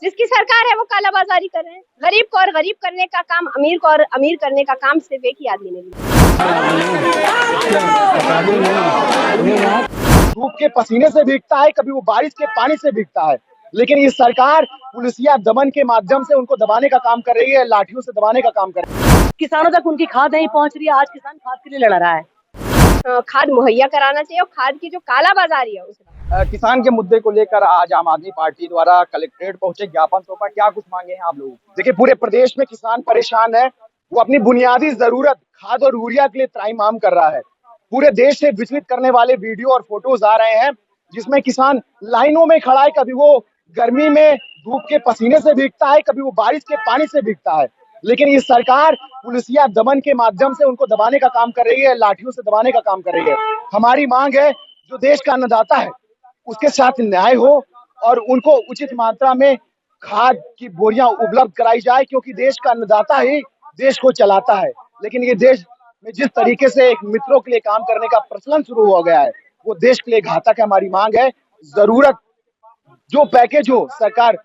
जिसकी सरकार है वो कालाबाजारी कर रहे हैं। गरीब को और गरीब करने का काम, अमीर को और अमीर करने का काम सिर्फ एक ही आदमी ने लिया। धूप के पसीने से भीगता है, कभी वो बारिश के पानी से भीगता है, लेकिन ये सरकार पुलिसिया दमन के माध्यम से उनको दबाने का काम कर रही है, लाठियों से दबाने का काम कर रही है। किसानों तक उनकी खाद नहीं पहुंच रही है। आज किसान खाद के लिए लड़ रहा है। खाद मुहैया कराना चाहिए और खाद की जो कालाबाजारी है उसे किसान के मुद्दे को लेकर आज आम आदमी पार्टी द्वारा कलेक्ट्रेट पहुंचे, ज्ञापन सौंपा। क्या कुछ मांगे हैं आप लोग? देखिए, पूरे प्रदेश में किसान परेशान है। वो अपनी बुनियादी जरूरत खाद और यूरिया के लिए त्राहिमाम कर रहा है। पूरे देश से विचलित करने वाले वीडियो और फोटोज आ रहे हैं जिसमें किसान लाइनों में खड़ा है, कभी वो गर्मी में धूप के पसीने से भीगता है, कभी वो बारिश के पानी से भीगता है, लेकिन ये सरकार पुलिसिया दमन के माध्यम से उनको दबाने का काम कर रही है, लाठियों से दबाने का काम कर रही है। हमारी मांग है, जो देश का अन्नदाता है उसके साथ न्याय हो और उनको उचित मात्रा में खाद की बोरियां उपलब्ध कराई जाए, क्योंकि देश का अन्नदाता ही देश को चलाता है। लेकिन ये देश में जिस तरीके से एक मित्रों के लिए काम करने का प्रचलन शुरू हो गया है वो देश के लिए घातक है। हमारी मांग है, जरूरत जो पैकेज हो सरकार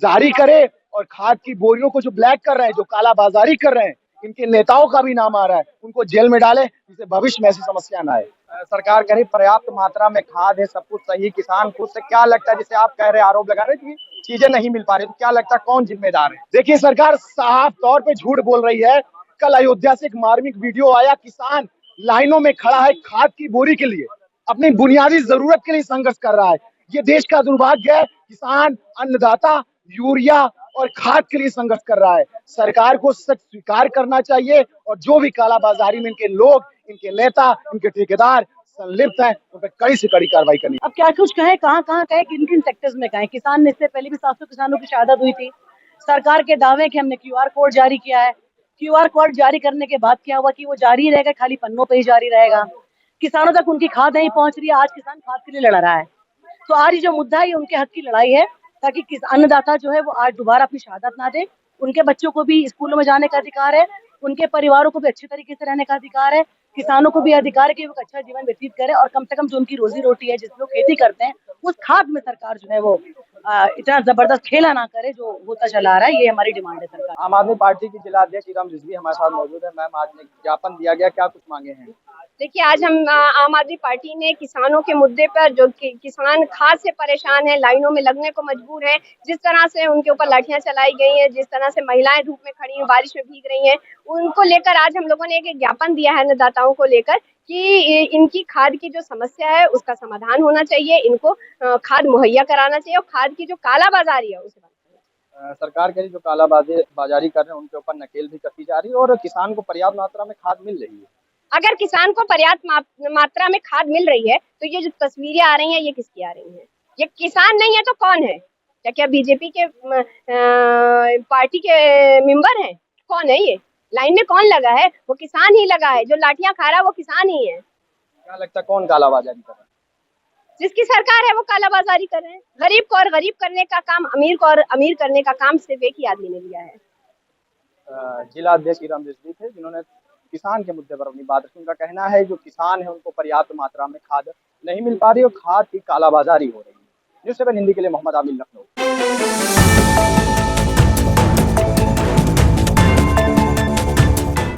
जारी करे और खाद की बोरियों को जो ब्लैक कर रहे हैं, जो कालाबाजारी कर रहे हैं, इनके नेताओं का भी नाम आ रहा है, उनको जेल में डाले जिससे भविष्य में ऐसी समस्या ना आए। सरकार कह रही पर्याप्त मात्रा में खाद है, सब कुछ सही, किसान खुद से क्या लगता है, जैसे आप कह रहे आरोप लगा रहे कि चीजें नहीं मिल पा रही, तो क्या लगता है कौन जिम्मेदार है? देखिए, सरकार साफ तौर पे झूठ बोल रही है। कल अयोध्या से एक मार्मिक वीडियो आया, किसान लाइनों में खड़ा है खाद की बोरी के लिए, अपनी बुनियादी जरूरत के लिए संघर्ष कर रहा है। ये देश का दुर्भाग्य है, किसान अन्नदाता यूरिया और खाद के लिए संघर्ष कर रहा है। सरकार को सच स्वीकार करना चाहिए और जो भी कालाबाजारी में इनके लोग, इनके नेता, इनके ठेकेदार संलिप्त हैं, उन पर कड़ी से कड़ी कार्रवाई करनी। अब क्या कुछ कहें, कहाँ कहाँ कहें, किन किन सेक्टर्स में कहें। किसान ने इससे पहले भी 700 किसानों की शहादत हुई थी। सरकार के दावे कि हमने क्यूआर कोड जारी किया है। क्यूआर कोड जारी करने के बाद क्या हुआ कि वो जारी रहेगा, खाली पन्नों पे ही जारी रहेगा। किसानों तक उनकी खाद नहीं पहुंच रही है। आज किसान खाद के लिए लड़ रहा है। तो आज ये जो मुद्दा है ये उनके हक की लड़ाई है, ताकि अन्नदाता जो है वो आज दोबारा अपनी शहादत ना दे। उनके बच्चों को भी स्कूलों में जाने का अधिकार है, उनके परिवारों को भी अच्छे तरीके से रहने का अधिकार है, किसानों को भी अधिकार है कि वो अच्छा जीवन व्यतीत करे और कम से कम जो उनकी रोजी रोटी है, जिसमें वो खेती करते हैं, उस खाद में सरकार जो है वो इतना जबरदस्त खेला ना करे जो होता चला रहा है। ये हमारी डिमांड है सरकार। आम आदमी पार्टी की जिला अध्यक्ष इरम रिजवी हमारे साथ मौजूद है। मैम, आज में ज्ञापन दिया गया, क्या कुछ मांगे हैं? देखिए, आज हम आम आदमी पार्टी ने किसानों के मुद्दे पर, जो किसान खाद से परेशान है, लाइनों में लगने को मजबूर हैं, जिस तरह से उनके ऊपर लाठियां चलाई गई हैं, जिस तरह से महिलाएं धूप में खड़ी हैं, बारिश में भीग रही हैं, उनको लेकर आज हम लोगों ने एक ज्ञापन दिया है अन्नदाताओं को लेकर कि इनकी खाद की जो समस्या है उसका समाधान होना चाहिए, इनको खाद मुहैया कराना चाहिए और खाद की जो कालाबाजारी है उसे सरकार के जो बाजारी कर रहे हैं उनके ऊपर नकेल भी कसी जा रही है और किसान को पर्याप्त मात्रा में खाद मिल रही है। अगर किसान को पर्याप्त मात्रा में खाद मिल रही है तो ये जो तस्वीरें आ रही हैं ये किसकी आ रही हैं? ये किसान नहीं है तो कौन है? क्या बीजेपी के पार्टी के मेंबर हैं? कौन है ये? लाइन में कौन लगा है? वो किसान ही लगा है। जो लाठियां खा रहा है वो किसान ही है। क्या लगता है कौन कालाबाजारी कर रहा है? जिसकी सरकार है वो कालाबाजारी कर रहे हैं। गरीब को और गरीब करने का काम, अमीर को और अमीर करने का काम सिर्फ एक ही आदमी ने लिया है। जिला अध्यक्ष इरम रिजवी थे जिन्होंने किसान के मुद्दे पर अपनी बात रखी। उनका कहना है जो किसान है उनको पर्याप्त मात्रा में खाद नहीं मिल पा रही और खाद की कालाबाजारी हो रही है। न्यूज़ 7 हिंदी के लिए मोहम्मद आमिर, लखनऊ।